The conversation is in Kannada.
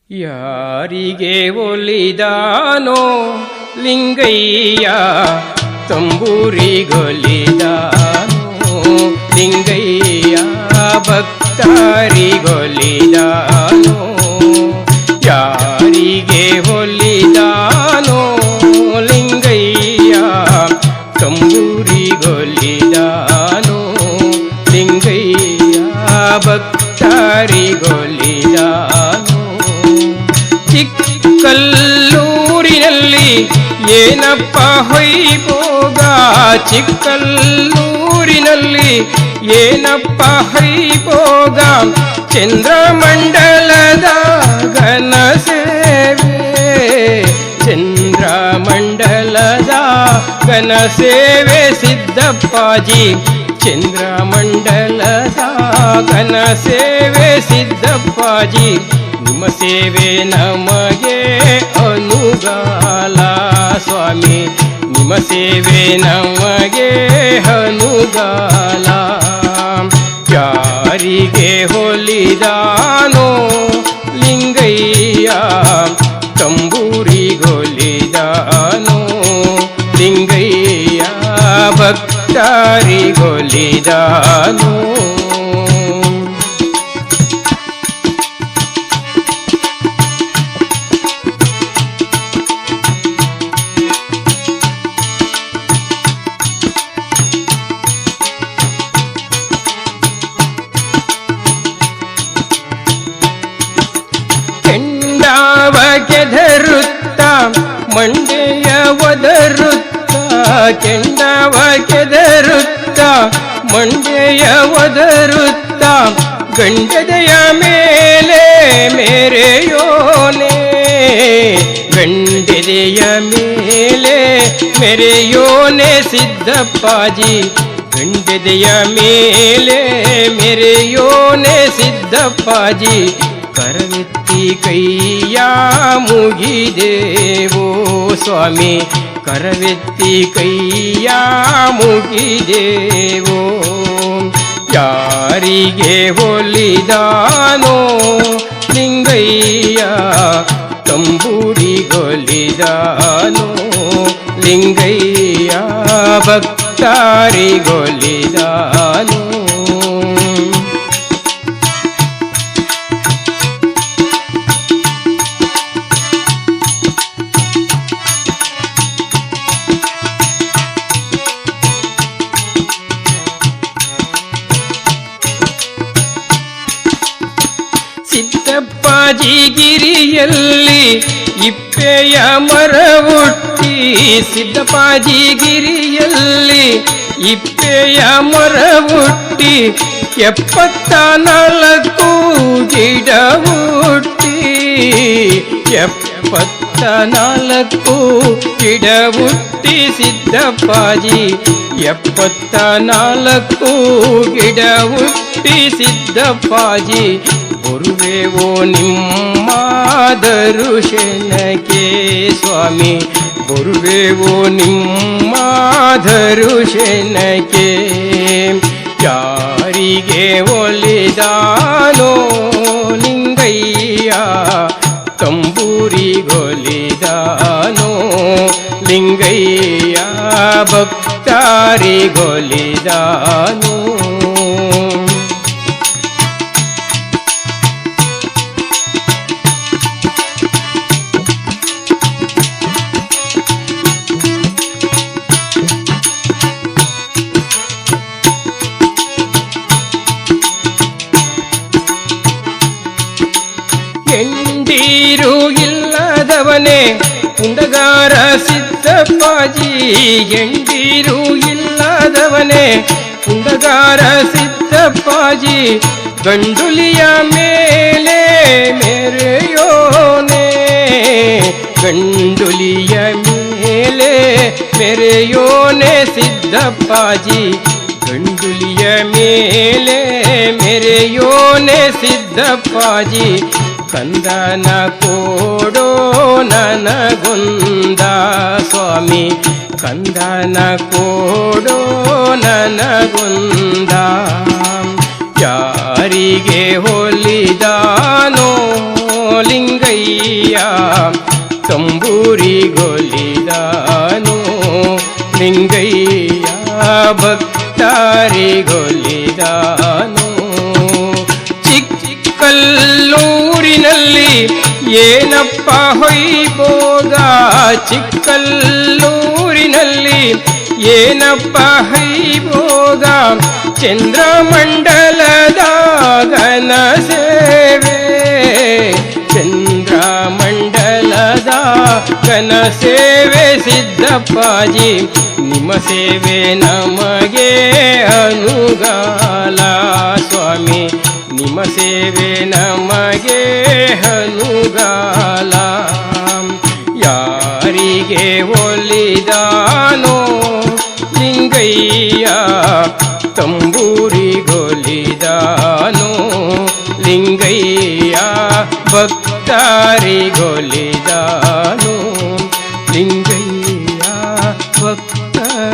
ಯಾರಿಗೆ ಒಲಿದಾನೋ ಲಿಂಗಯ್ಯ ತಂಬೂರಿಗೊಲಿದಾನೋ ಲಿಂಗಯ್ಯ ಭಕ್ತರಿಗೊಲಿದಾನೋ ಯಾರಿಗೆ ಒಲಿದಾನೋ ಲಿಂಗಯ್ಯ ತಂಬೂರಿಗೊಲಿದಾನೋ ಲಿಂಗಯ್ಯ ಭಕ್ತರಿಗೊಲಿದಾನೋ ಚಿಕ್ಕಲ್ಲೂರಿನಲ್ಲಿ ಏನಪ್ಪ ಹೊಯ್ಬೋಗ ಚಿಕ್ಕಲ್ಲೂರಿನಲ್ಲಿ ಏನಪ್ಪ ಹೊಯ್ಬೋಗ ಚಂದ್ರಮಂಡಲದ ಘನ ಸೇವೆ ಚಂದ್ರಮಂಡಲದ ಘನ ಸೇವೆ ಸಿದ್ದಪ್ಪಾಜಿ ಚಂದ್ರಮಂಡಲದ ಘನ ಸೇವೆ ಸಿದ್ದಪ್ಪಾಜಿ ನಿಮ್ಮ ಸೇವೆ ನಮಗೆ ಅನುಗಾಲ ಸ್ವಾಮಿ ನಿಮ್ಮ ಸೇವೆ ನಮಗೆ ಅನುಗಾಲ ಯಾರಿಗೆ ಹೊಲಿದಾನೋ ಲಿಂಗಯ್ಯ ತಂಬೂರಿಗೊಲಿದಾನೋ ಲಿಂಗಯ್ಯ ಭಕ್ತರಿಗೊಲಿದಾನೋ ಕೆದರುತ್ತ ಮಂಡೆಯ ಒದರುತ್ತ ಕೆಂಡವ ಕೆದರುತ್ತ ಮಂಡೆಯ ಒದರುತ್ತ ಗಂಡದೆಯ ಮೇಲೆ ಮೆರೆಯೋನೆ ಗಂಡದೆಯ ಮೇಲೆ ಮೆರೆಯೋನೆ ಸಿದ್ದಪ್ಪಾಜಿ ಗಂಡದೆಯ ಮೇಲೆ ಮೆರೆಯೋನೆ ಸಿದ್ದಪ್ಪಾಜಿ ಕರವೆತ್ತಿ ಕೈಯ ಮುಗಿದೇವೋ ಸ್ವಾಮಿ ಕರವೆತ್ತಿ ಕೈಯ ಮುಗಿದೇವೋ ಯಾರಿಗೆ ಒಲಿದಾನೋ ಲಿಂಗಯ್ಯ ತಂಬೂರಿಗೊಲಿದಾನೋ ಲಿಂಗಯ್ಯ ಭಕ್ತರಿಗೊಲಿದಾನೋ ಸಿದ್ದಪ್ಪಾಜಿ ಗಿರಿಯಲ್ಲಿ ಇಪ್ಪೆಯ ಮರ ಹುಟ್ಟಿ ಸಿದ್ದಪ್ಪಾಜಿ ಗಿರಿಯಲ್ಲಿ ಇಪ್ಪೆಯ ಮರ ಹುಟ್ಟಿ 74 ಗಿಡ ಹುಟ್ಟಿ 74 ಗಿಡ ಹುಟ್ಟಿ ಸಿದ್ದಪ್ಪಾಜಿ 74 ಗಿಡ ಹುಟ್ಟಿ ಸಿದ್ದಪ್ಪಾಜಿ ಬರುವೆವೋ ನಿಮ್ಮ ದರುಶನಕ್ಕೆ ಸ್ವಾಮಿ ಬರುವೆವೋ ನಿಮ್ಮ ದರುಶನಕ್ಕೆ ಯಾರಿಗೆ ಒಲಿದಾನೋ ಲಿಂಗಯ್ಯ ತಂಬೂರಿಗೊಲಿದಾನೋ ಲಿಂಗಯ್ಯ ಭಕ್ತರಿಗೊಲಿದಾನೋ ಎಂಡೀರು ಇಲ್ಲದವನೇ ಪುಂಡಗಾರ ಸಿದ್ದಪ್ಪಾಜಿ ಎಂಡೀರು ಇಲ್ಲದವನೇ ಪುಂಡಗಾರ ಸಿದ್ದಪ್ಪಾಜಿ ಗಂಡುಲಿಯ ಮೇಲೆ ಮೆರೆಯೋನೆ ಗಂಡುಲಿಯ ಮೇಲೆ ಮೆರೆಯೋನೆ ಸಿದ್ದಪ್ಪಾಜಿ ಗಂಡುಲಿಯ ಮೇಲೆ ಮೆರೆಯೋನೆ ಸಿದ್ದಪ್ಪಾಜಿ ಕಂದನ ಕೋಡೋ ನನಗೊಂದ ಸ್ವಾಮಿ ಕಂದನ ಕೋಡೋ ನನಗೊಂದ ಯಾರಿಗೆ ಹೋಲಿದಾನೋ ಲಿಂಗಯ್ಯ ತಂಬೂರಿಗೊಲಿದಾನು ಲಿಂಗಯ್ಯ ಭಕ್ತರಿಗೊಲಿದಾನು. ಚಿಕ್ಕಲ್ಲೂರಿನಲ್ಲಿ ಏನಪ್ಪ ಹೊಯ್ಬೋಗ, ಚಿಕ್ಕಲ್ಲೂರಿನಲ್ಲಿ ಏನಪ್ಪ ಹೊಯ್ಬೋಗ, ಚಂದ್ರಮಂಡಲದ ಘನ ಸೇವೆ, ಚಂದ್ರಮಂಡಲದ ಘನ ಸೇವೆ ಸಿದ್ದಪ್ಪಾಜಿ, ನಿಮ್ಮ ಸೇವೆ ನಮಗೆ ಅನುಗಾಲ ಸ್ವಾಮಿ, ನಿಮ್ಮ ಸೇವೆ ನಮಗೆ ಅನುಗಾಲ. ಯಾರಿಗೆ ಒಲಿದಾನೋ ಲಿಂಗಯ್ಯ ತಂಬೂರಿಗೊಲಿದಾನೋ ಲಿಂಗಯ್ಯ ಭಕ್ತರಿಗೊಲಿದಾನೋ ಲಿಂಗಯ್ಯ ಭಕ್ತರಿಗೊಲಿದಾನೋ.